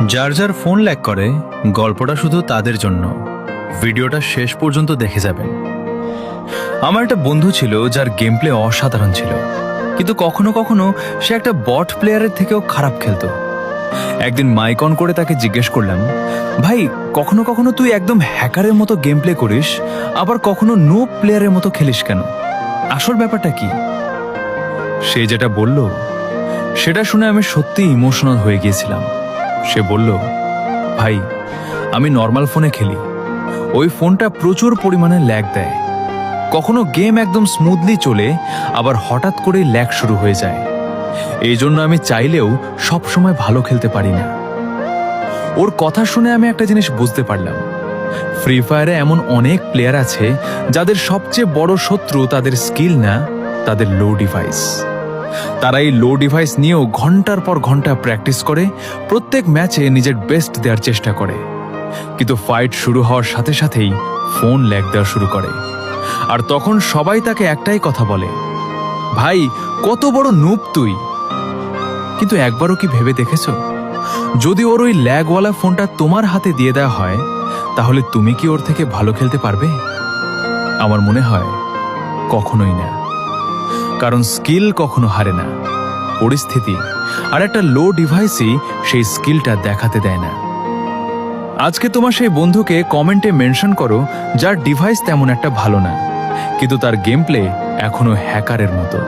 যার যার phone lag করে গল্পটা শুধু তাদের জন্য। ভিডিওটা শেষ পর্যন্ত দেখে যাবেন। আমার একটা বন্ধু ছিল যার গেম প্লে অসাধারণ ছিল, কিন্তু কখনো কখনো সে একটা বট প্লেয়ারের থেকেও খারাপ খেলতো। একদিন মাইক অন করে তাকে জিজ্ঞেস করলাম, ভাই কখনো কখনো তুই একদম হ্যাকারের মতো গেম প্লে করিস, আবার কখনো নো প্লেয়ারের মতো খেলিস কেন? আসল ব্যাপারটা কি? সে যেটা বলল সেটা শুনে আমি সত্যি ইমোশনাল হয়ে গিয়েছিলাম। সে বলল, ভাই আমি নর্মাল ফোনে খেলি, ওই ফোনটা প্রচুর পরিমাণে ল্যাগ দেয়। কখনো গেম একদম স্মুথলি চলে, আবার হঠাৎ করেই ল্যাগ শুরু হয়ে যায়। এই জন্য আমি চাইলেও সব সময় ভালো খেলতে পারি না। ওর কথা শুনে আমি একটা জিনিস বুঝতে পারলাম, ফ্রি ফায়ারে এমন অনেক প্লেয়ার আছে যাদের সবচেয়ে বড় শত্রু তাদের স্কিল না, তাদের লো ডিভাইস। তারা এই লো ডিভাইস নিয়েও ঘন্টার পর ঘন্টা প্র্যাকটিস করে, প্রত্যেক ম্যাচে নিজের বেস্ট দেওয়ার চেষ্টা করে, কিন্তু ফাইট শুরু হওয়ার সাথে সাথেই ফোন ল্যাগ দেওয়া শুরু করে। আর তখন সবাই তাকে একটাই কথা বলে, ভাই কত বড় নুব তুই। কিন্তু একবারও কি ভেবে দেখেছো, যদি ওর ওই ল্যাগওয়ালা ফোনটা তোমার হাতে দিয়ে দেওয়া হয়, তাহলে তুমি কি ওর থেকে ভালো খেলতে পারবে? আমার মনে হয় কখনোই না। কারণ স্কিল কখনো হারে না, পরিস্থিতি আর একটা লো ডিভাইসই সেই স্কিলটা দেখাতে দেয় না। আজকে তোমার সেই বন্ধুকে কমেন্টে মেনশন করো যার ডিভাইস তেমন একটা ভালো না, কিন্তু তার গেম প্লে এখনো হ্যাকারের মতো।